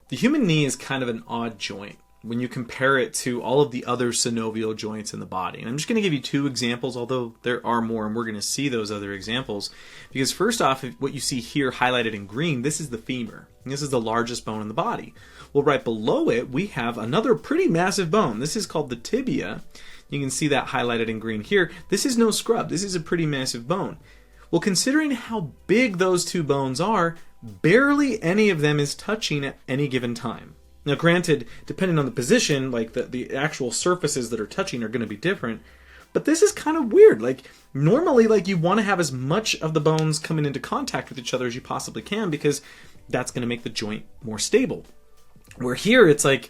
the human knee is kind of an odd joint when you compare it to all of the other synovial joints in the body. And I'm just going to give you two examples, although there are more, and we're going to see those other examples. Because first off, what you see here highlighted in green, this is the femur. And this is the largest bone in the body. Well, right below it, we have another pretty massive bone. This is called the tibia. You can see that highlighted in green here. This is no scrub. This is a pretty massive bone. Well, considering how big those two bones are, barely any of them is touching at any given time. Now, granted, depending on the position, like the actual surfaces that are touching are going to be different, but this is kind of weird. Like, normally, like, you want to have as much of the bones coming into contact with each other as you possibly can, because that's going to make the joint more stable. Where here, it's like,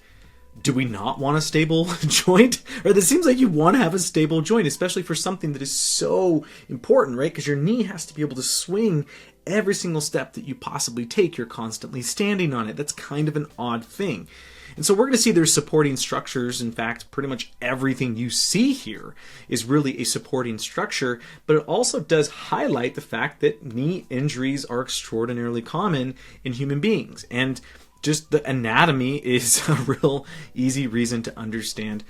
do we not want a stable joint? Or it seems like you want to have a stable joint, especially for something that is so important, right? Because your knee has to be able to swing every single step that you possibly take. You're constantly standing on it. That's kind of an odd thing. And so we're going to see there's supporting structures. In fact, pretty much everything you see here is really a supporting structure, but it also does highlight the fact that knee injuries are extraordinarily common in human beings. And just the anatomy is a real easy reason to understand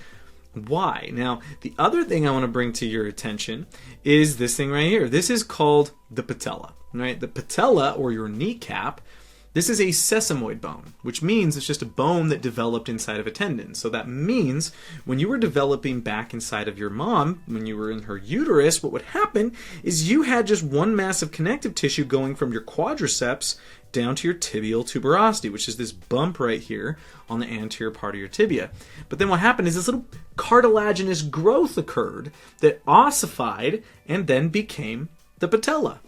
why. Now, the other thing I want to bring to your attention is this thing right here. This is called the patella, right? The patella, or your kneecap, this is a sesamoid bone, which means it's just a bone that developed inside of a tendon. So that means when you were developing back inside of your mom, when you were in her uterus, what would happen is you had just one mass of connective tissue going from your quadriceps down to your tibial tuberosity, which is this bump right here on the anterior part of your tibia. But then what happened is this little cartilaginous growth occurred that ossified and then became the patella.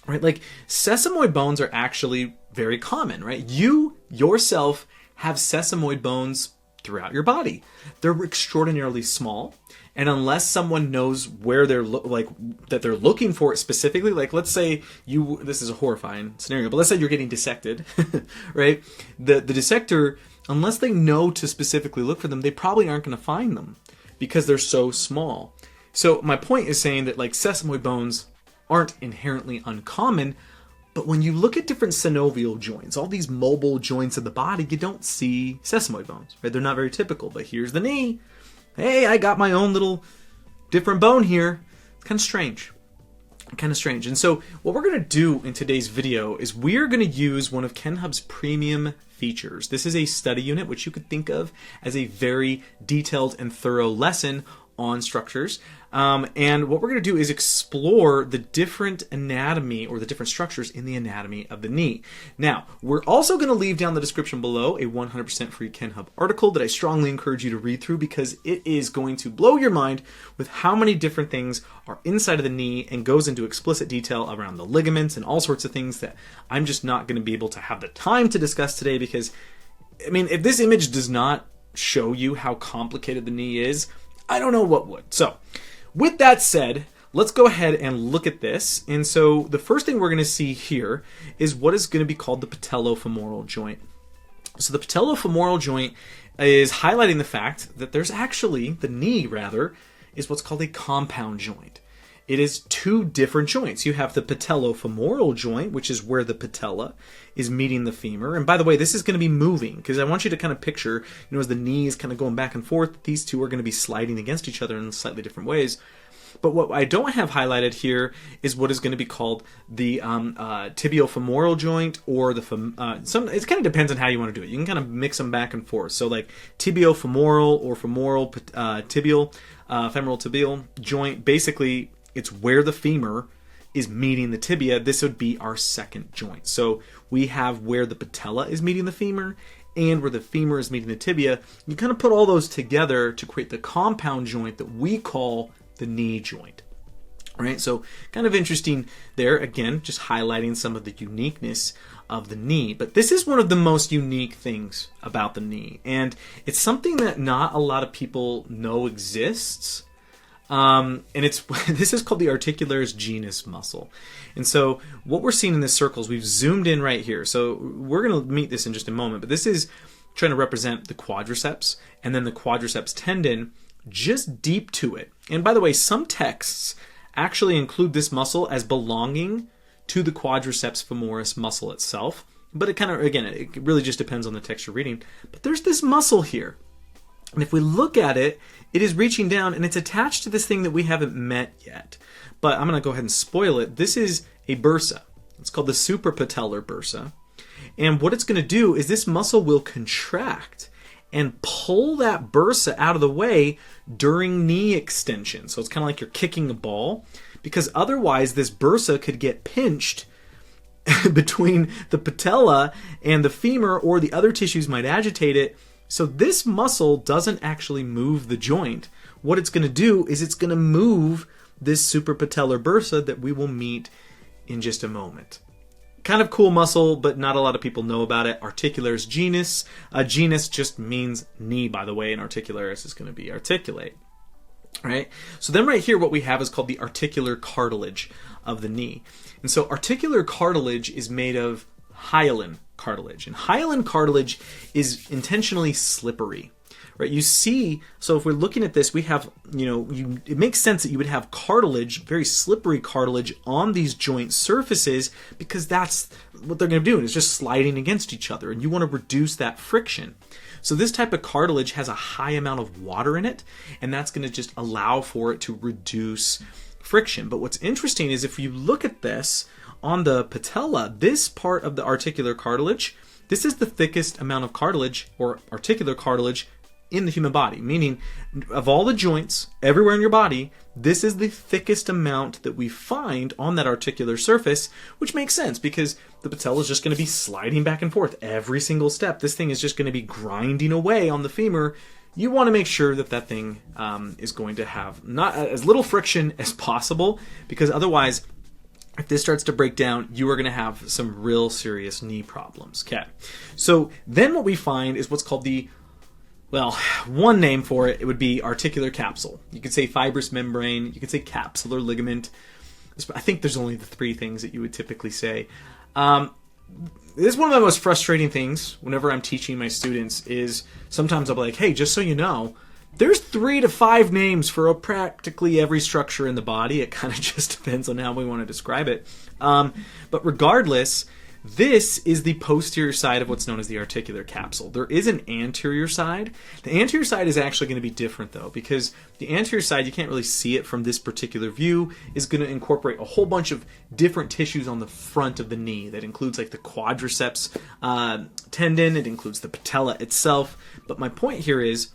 Right? Like, sesamoid bones are actually very common, right? You yourself have sesamoid bones throughout your body. They're extraordinarily small, and unless someone knows where they're that they're looking for it specifically, like let's say this is a horrifying scenario, but let's say you're getting dissected, right? The dissector, unless they know to specifically look for them, they probably aren't going to find them because they're so small. So my point is saying that, like, sesamoid bones aren't inherently uncommon, but when you look at different synovial joints, all these mobile joints of the body, you don't see sesamoid bones, right? They're not very typical, but here's the knee. Hey, I got my own little different bone here. It's kind of strange. And so what we're going to do in today's video is we're going to use one of KenHub's premium features. This is a study unit, which you could think of as a very detailed and thorough lesson on structures. And what we're going to do is explore the different anatomy, or the different structures in the anatomy of the knee. Now, we're also going to leave down the description below a 100% free KenHub article that I strongly encourage you to read through, because it is going to blow your mind with how many different things are inside of the knee and goes into explicit detail around the ligaments and all sorts of things that I'm just not going to be able to have the time to discuss today. Because, I mean, if this image does not show you how complicated the knee is, I don't know what would. So, with that said, let's go ahead and look at this. And so the first thing we're going to see here is what is going to be called the patellofemoral joint. So the patellofemoral joint is highlighting the fact that there's actually, the knee rather, is what's called a compound joint. It is two different joints. You have the patellofemoral joint, which is where the patella is meeting the femur. And by the way, this is going to be moving, because I want you to kind of picture, as the knee is kind of going back and forth, these two are going to be sliding against each other in slightly different ways. But what I don't have highlighted here is what is going to be called the tibiofemoral joint, or the it kind of depends on how you want to do it. You can kind of mix them back and forth. So like tibiofemoral or femoral tibial, femoral tibial joint, basically it's where the femur is meeting the tibia. This would be our second joint. So we have where the patella is meeting the femur and where the femur is meeting the tibia. You kind of put all those together to create the compound joint that we call the knee joint. Right? So kind of interesting there. Again, just highlighting some of the uniqueness of the knee. But this is one of the most unique things about the knee. And it's something that not a lot of people know exists. And this is called the Articularis genus muscle. And so what we're seeing in this circle is we've zoomed in right here. So we're going to meet this in just a moment, but this is trying to represent the quadriceps and then the quadriceps tendon just deep to it. And by the way, some texts actually include this muscle as belonging to the quadriceps femoris muscle itself. but it kind of, again, it really just depends on the text you're reading. But there's this muscle here. And if we look at it, it is reaching down and it's attached to this thing that we haven't met yet. But I'm going to go ahead and spoil it. This is a bursa. It's called the suprapatellar bursa. And what it's going to do is this muscle will contract and pull that bursa out of the way during knee extension. So it's kind of like you're kicking a ball, because otherwise this bursa could get pinched between the patella and the femur, or the other tissues might agitate it. So this muscle doesn't actually move the joint. What it's going to do is it's going to move this suprapatellar bursa that we will meet in just a moment. Kind of cool muscle, but not a lot of people know about it. Articularis genus. Genus just means knee, by the way, and Articularis is going to be articulate. All right. So then right here, what we have is called the articular cartilage of the knee. And so articular cartilage is made of hyaline cartilage. And hyaline cartilage is intentionally slippery. Right, you see, so if we're looking at this, we have, it makes sense that you would have cartilage, very slippery cartilage on these joint surfaces, because that's what they're going to do. It's just sliding against each other, and you want to reduce that friction. So this type of cartilage has a high amount of water in it, and that's going to just allow for it to reduce friction. But what's interesting is if you look at this on the patella, this part of the articular cartilage, this is the thickest amount of cartilage, or articular cartilage, in the human body, meaning of all the joints everywhere in your body, this is the thickest amount that we find on that articular surface, which makes sense because the patella is just going to be sliding back and forth every single step. This thing is just going to be grinding away on the femur. You want to make sure that that thing is going to have not as little friction as possible, because otherwise, if this starts to break down, you are going to have some real serious knee problems. Okay, so then what we find is what's called one name for it would be articular capsule. You could say fibrous membrane, you could say capsular ligament. I think there's only the three things that you would typically say. This is one of the most frustrating things whenever I'm teaching my students is sometimes I'll be like, hey, just so you know, there's 3 to 5 names for practically every structure in the body. It kind of just depends on how we want to describe it. But regardless, this is the posterior side of what's known as the articular capsule. There is an anterior side. The anterior side is actually going to be different though, because the anterior side, you can't really see it from this particular view, is going to incorporate a whole bunch of different tissues on the front of the knee. That includes like the quadriceps tendon, it includes the patella itself. But my point here is,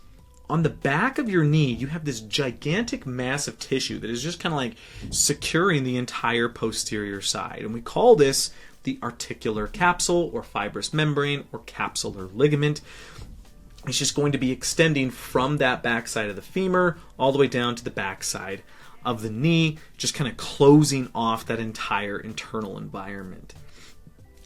on the back of your knee, you have this gigantic mass of tissue that is just kind of like securing the entire posterior side. And we call this the articular capsule, or fibrous membrane, or capsular ligament. It's just going to be extending from that backside of the femur all the way down to the backside of the knee, just kind of closing off that entire internal environment.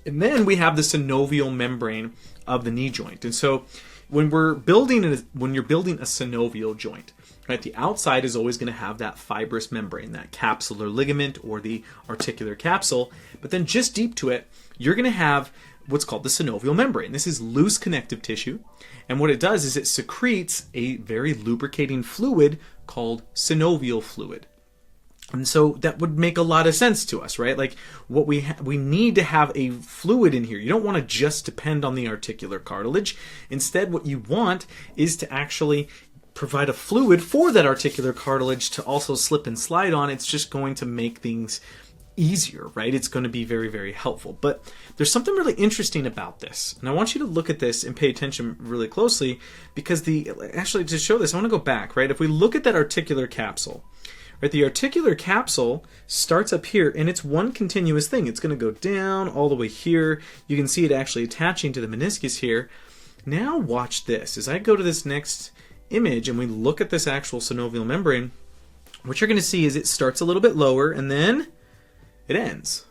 And then we have the synovial membrane of the knee joint. And so when you're building a synovial joint, right, the outside is always going to have that fibrous membrane, that capsular ligament or the articular capsule. But then just deep to it, you're going to have what's called the synovial membrane. This is loose connective tissue. And what it does is it secretes a very lubricating fluid called synovial fluid. And so that would make a lot of sense to us, right? Like what we need to have a fluid in here. You don't want to just depend on the articular cartilage. Instead, what you want is to actually provide a fluid for that articular cartilage to also slip and slide on. It's just going to make things easier, right? It's going to be very, very helpful. But there's something really interesting about this. And I want you to look at this and pay attention really closely, because actually to show this, I want to go back, right? If we look at that articular capsule, right, the articular capsule starts up here and it's one continuous thing. It's going to go down all the way here. You can see it actually attaching to the meniscus here. Now watch this. As I go to this next image and we look at this actual synovial membrane, what you're going to see is it starts a little bit lower and then it ends.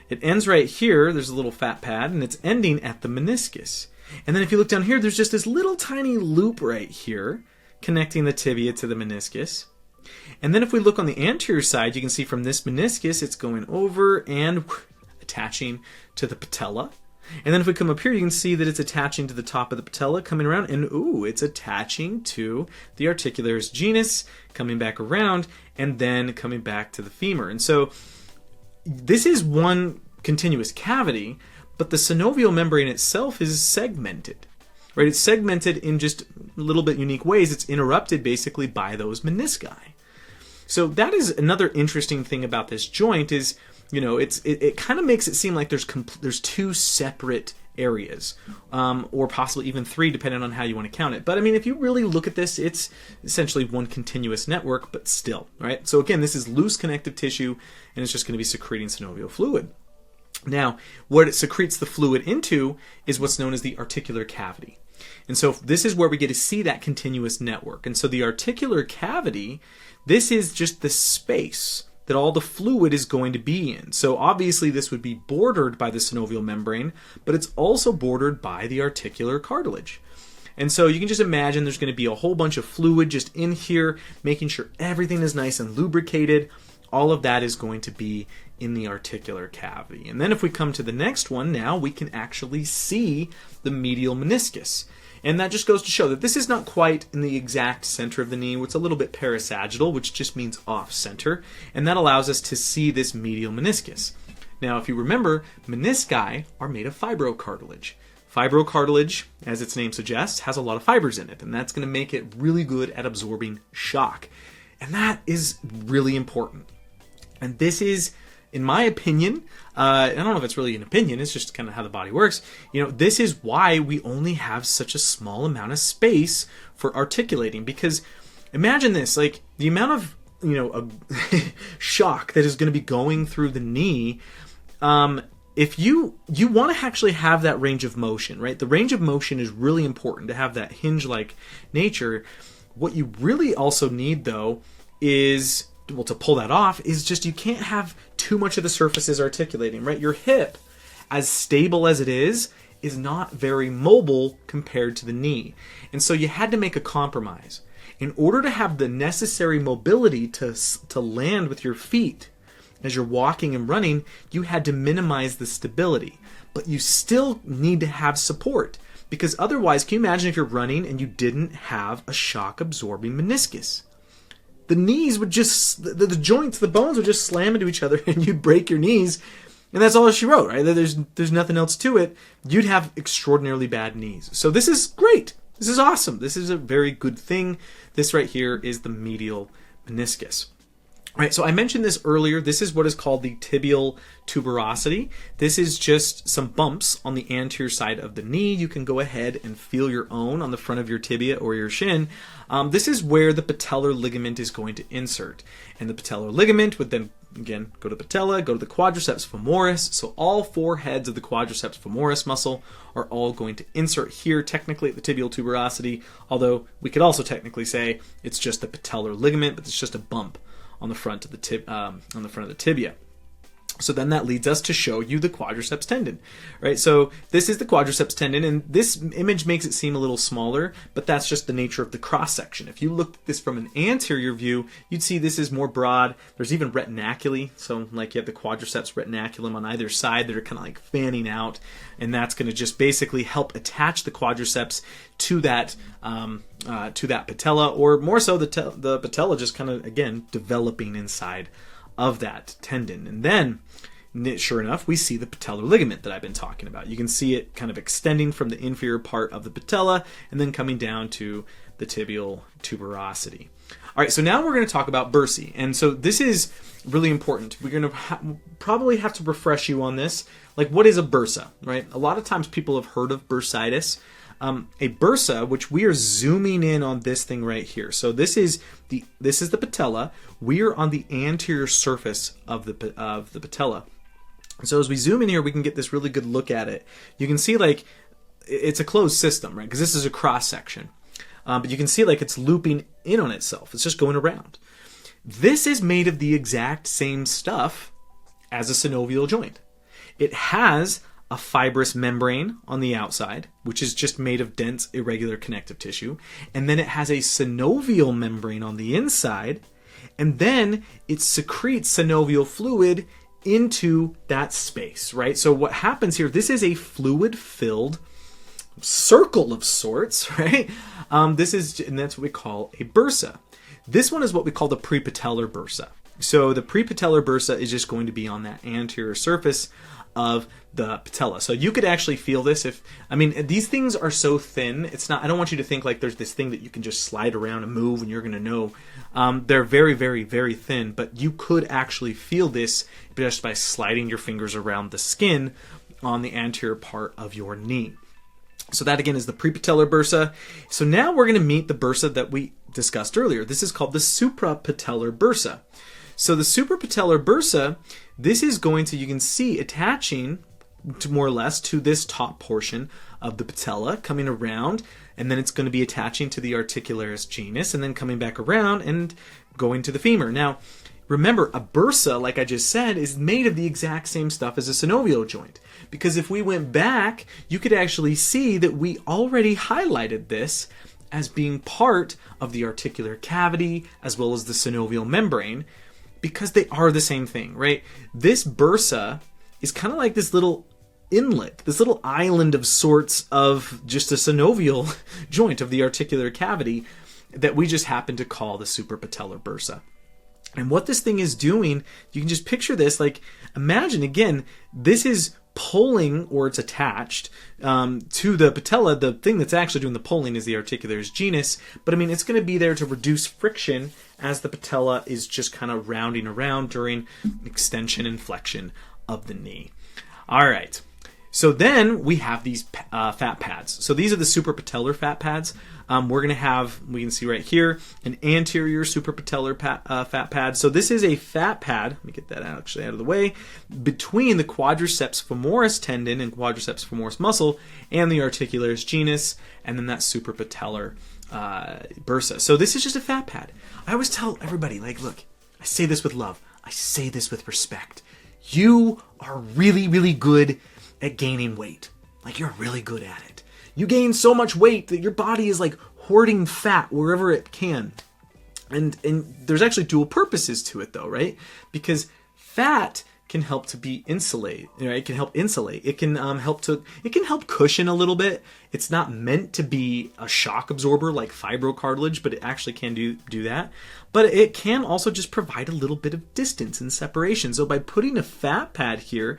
It ends right here. There's a little fat pad and it's ending at the meniscus. And then if you look down here, there's just this little tiny loop right here connecting the tibia to the meniscus. And then if we look on the anterior side, you can see from this meniscus, it's going over and attaching to the patella. And then if we come up here, you can see that it's attaching to the top of the patella, coming around, and it's attaching to the Articularis genus, coming back around, and then coming back to the femur. And so this is one continuous cavity, but the synovial membrane itself is segmented. Right? It's segmented in just a little bit unique ways. It's interrupted basically by those menisci. So that is another interesting thing about this joint is, it kind of makes it seem like there's two separate areas, or possibly even three, depending on how you want to count it. But I mean, if you really look at this, it's essentially one continuous network, but still, right? So again, this is loose connective tissue, and it's just going to be secreting synovial fluid. Now, what it secretes the fluid into is what's known as the articular cavity. And so this is where we get to see that continuous network. And so the articular cavity, this is just the space that all the fluid is going to be in. So obviously this would be bordered by the synovial membrane, but it's also bordered by the articular cartilage. And so you can just imagine there's going to be a whole bunch of fluid just in here, making sure everything is nice and lubricated. All of that is going to be in the articular cavity. And then if we come to the next one, now we can actually see the medial meniscus. And that just goes to show that this is not quite in the exact center of the knee. It's a little bit parasagittal, which just means off-center. And that allows us to see this medial meniscus. Now, if you remember, menisci are made of fibrocartilage. Fibrocartilage, as its name suggests, has a lot of fibers in it. And that's going to make it really good at absorbing shock. And that is really important. And this is, in my opinion, I don't know if it's really an opinion, it's just kind of how the body works. This is why we only have such a small amount of space for articulating. Because imagine this, like the amount of, shock that is going to be going through the knee. If you want to actually have that range of motion, right? The range of motion is really important to have that hinge-like nature. What you really also need, though, is, well, to pull that off, is just you can't have too much of the surfaces articulating, right? Your hip, as stable as it is not very mobile compared to the knee. And so you had to make a compromise. In order to have the necessary mobility to land with your feet as you're walking and running, you had to minimize the stability. But you still need to have support. Because otherwise, can you imagine if you're running and you didn't have a shock-absorbing meniscus? The knees would just, the joints, the bones would just slam into each other and you'd break your knees. And that's all she wrote, right? There's nothing else to it. You'd have extraordinarily bad knees. So this is great. This is awesome. This is a very good thing. This right here is the medial meniscus. All right, so I mentioned this earlier. This is what is called the tibial tuberosity. This is just some bumps on the anterior side of the knee. You can go ahead and feel your own on the front of your tibia or your shin. This is where the patellar ligament is going to insert. And the patellar ligament would then, again, go to patella, go to the quadriceps femoris. So all four heads of the quadriceps femoris muscle are all going to insert here, technically at the tibial tuberosity, although we could also technically say it's just the patellar ligament, but it's just a bump on the front of the tibia. So then that leads us to show you the quadriceps tendon, right? So this is the quadriceps tendon, and this image makes it seem a little smaller, but that's just the nature of the cross section. If you look at this from an anterior view, you'd see this is more broad. There's even retinaculi, so like you have the quadriceps retinaculum on either side that are kind of like fanning out, and that's going to just basically help attach the quadriceps to that patella, or more so the patella just kind of, again, developing inside of that tendon. And then, sure enough, we see the patellar ligament that I've been talking about. You can see it kind of extending from the inferior part of the patella and then coming down to the tibial tuberosity. All right, so now we're going to talk about bursae. And so this is really important. We're going to probably have to refresh you on this. Like, what is a bursa, right? A lot of times people have heard of bursitis. A bursa, which we are zooming in on this thing right here. So this is the patella. We are on the anterior surface of the patella. So as we zoom in here, we can get this really good look at it. You can see like it's a closed system, right? Because this is a cross section. But you can see like it's looping in on itself. It's just going around. This is made of the exact same stuff as a synovial joint. It has a fibrous membrane on the outside, which is just made of dense, irregular connective tissue. And then it has a synovial membrane on the inside. And then it secretes synovial fluid into that space, right? So what happens here, this is a fluid-filled circle of sorts, right? And that's what we call a bursa. This one is what we call the prepatellar bursa. So the prepatellar bursa is just going to be on that anterior surface of the patella. So you could actually feel this these things are so thin. I don't want you to think like there's this thing that you can just slide around and move and you're going to know. They're very, very, very thin, but you could actually feel this just by sliding your fingers around the skin on the anterior part of your knee. So that again is the prepatellar bursa. So now we're going to meet the bursa that we discussed earlier. This is called the suprapatellar bursa. So the suprapatellar bursa, this is going to, you can see, attaching to more or less to this top portion of the patella, coming around, and then it's going to be attaching to the Articularis genus, and then coming back around and going to the femur. Now, remember, a bursa, like I just said, is made of the exact same stuff as a synovial joint. Because if we went back, you could actually see that we already highlighted this as being part of the articular cavity as well as the synovial membrane, because they are the same thing, right? This bursa is kind of like this little inlet, this little island of sorts of just a synovial joint of the articular cavity that we just happen to call the suprapatellar bursa. And what this thing is doing, you can just picture this, like imagine again, this is pulling, or it's attached to the patella. The thing that's actually doing the pulling is the Articularis genus, but I mean it's going to be there to reduce friction as the patella is just kind of rounding around during extension and flexion of the knee. All right. So then we have these fat pads. So these are the suprapatellar fat pads. We're going to have, we can see right here, an anterior suprapatellar fat pad. So this is a fat pad, let me get that actually out of the way, between the quadriceps femoris tendon and quadriceps femoris muscle and the Articularis genus, and then that suprapatellar bursa. So this is just a fat pad. I always tell everybody, like, look, I say this with love. I say this with respect. You are really, really good at gaining weight. Like, you're really good at it. You gain so much weight that your body is like hoarding fat wherever it can. And there's actually dual purposes to it though, right? Because fat can help to be insulate, right? It can help insulate. It can help cushion a little bit. It's not meant to be a shock absorber like fibrocartilage, but it actually can do that. But it can also just provide a little bit of distance and separation. So by putting a fat pad here,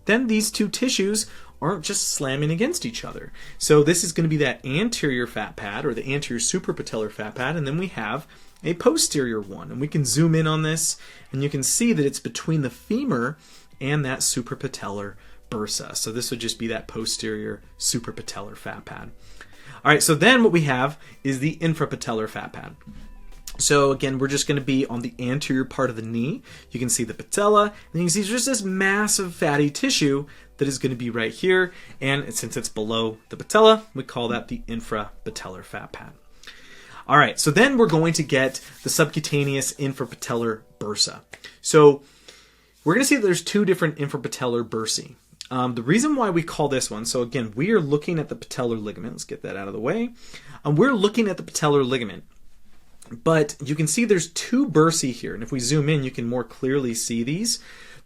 then these two tissues aren't just slamming against each other. So this is going to be that anterior fat pad, or the anterior suprapatellar fat pad, and then we have a posterior one. And we can zoom in on this, and you can see that it's between the femur and that suprapatellar bursa. So this would just be that posterior suprapatellar fat pad. All right, so then what we have is the infrapatellar fat pad. So again, we're just going to be on the anterior part of the knee. You can see the patella, and you can see just this massive fatty tissue that is going to be right here. And since it's below the patella, we call that the infrapatellar fat pad. All right, so then we're going to get the subcutaneous infrapatellar bursa. So we're going to see that there's two different infrapatellar bursae. The reason why we call this one, so again, we are looking at the patellar ligament. Let's get that out of the way. We're looking at the patellar ligament. But you can see there's two bursae here, and if we zoom in, you can more clearly see these.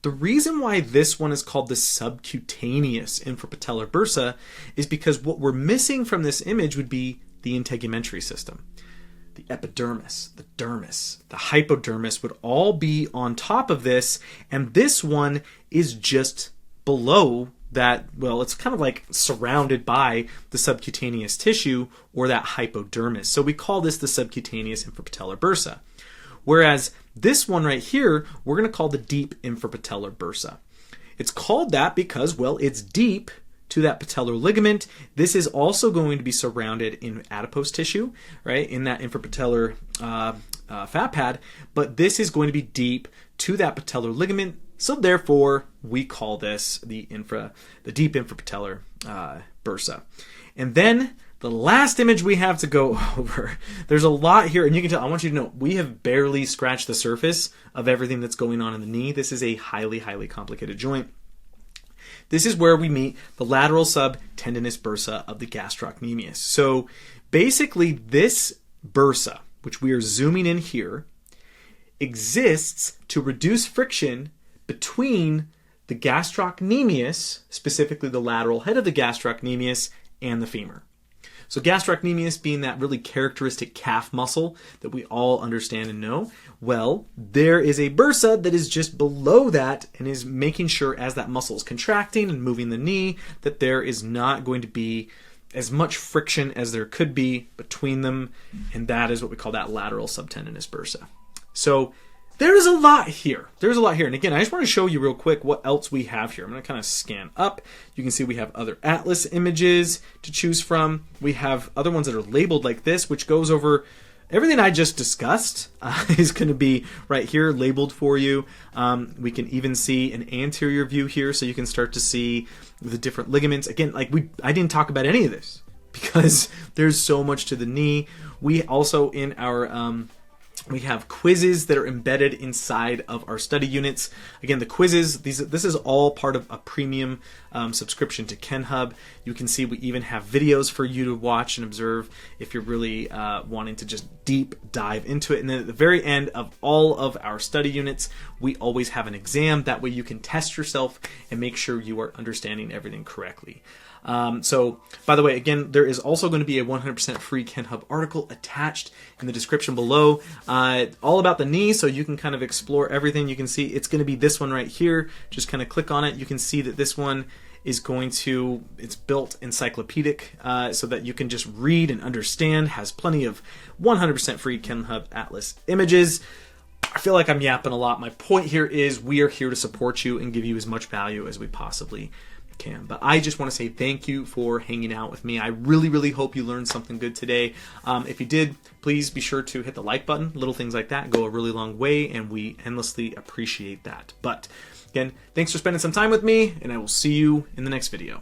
The reason why this one is called the subcutaneous infrapatellar bursa is because what we're missing from this image would be the integumentary system. The epidermis, the dermis, the hypodermis would all be on top of this, and this one is just below that. Well, it's kind of like surrounded by the subcutaneous tissue or that hypodermis. So we call this the subcutaneous infrapatellar bursa. Whereas this one right here, we're going to call the deep infrapatellar bursa. It's called that because, well, it's deep to that patellar ligament. This is also going to be surrounded in adipose tissue, right, in that infrapatellar fat pad, but this is going to be deep to that patellar ligament. So therefore, we call this the deep infrapatellar bursa. And then the last image we have to go over, there's a lot here, and you can tell, I want you to know, we have barely scratched the surface of everything that's going on in the knee. This is a highly, highly complicated joint. This is where we meet the lateral subtendinous bursa of the gastrocnemius. So basically this bursa, which we are zooming in here, exists to reduce friction between the gastrocnemius, specifically the lateral head of the gastrocnemius, and the femur. So gastrocnemius being that really characteristic calf muscle that we all understand and know, well, there is a bursa that is just below that and is making sure as that muscle is contracting and moving the knee that there is not going to be as much friction as there could be between them, and that is what we call that lateral subtendinous bursa. So there's a lot here. There's a lot here. And again, I just want to show you real quick what else we have here. I'm going to kind of scan up. You can see we have other atlas images to choose from. We have other ones that are labeled like this, which goes over everything I just discussed is going to be right here labeled for you. We can even see an anterior view here, so you can start to see the different ligaments. Again, I didn't talk about any of this because there's so much to the knee. We also in our we have quizzes that are embedded inside of our study units. Again, the quizzes, this is all part of a premium subscription to KenHub. You can see we even have videos for you to watch and observe if you're really wanting to just deep dive into it. And then at the very end of all of our study units, we always have an exam. That way you can test yourself and make sure you are understanding everything correctly. So, by the way, again, there is also going to be a 100% free KenHub article attached in the description below, all about the knee, so you can kind of explore everything. You can see it's going to be this one right here. Just kind of click on it. You can see that this one is it's built encyclopedic, so that you can just read and understand, has plenty of 100% free KenHub Atlas images. I feel like I'm yapping a lot. My point here is we are here to support you and give you as much value as we possibly can. But I just want to say thank you for hanging out with me. I really, really hope you learned something good today. If you did, please be sure to hit the like button. Little things like that go a really long way, and we endlessly appreciate that. But again, thanks for spending some time with me, and I will see you in the next video.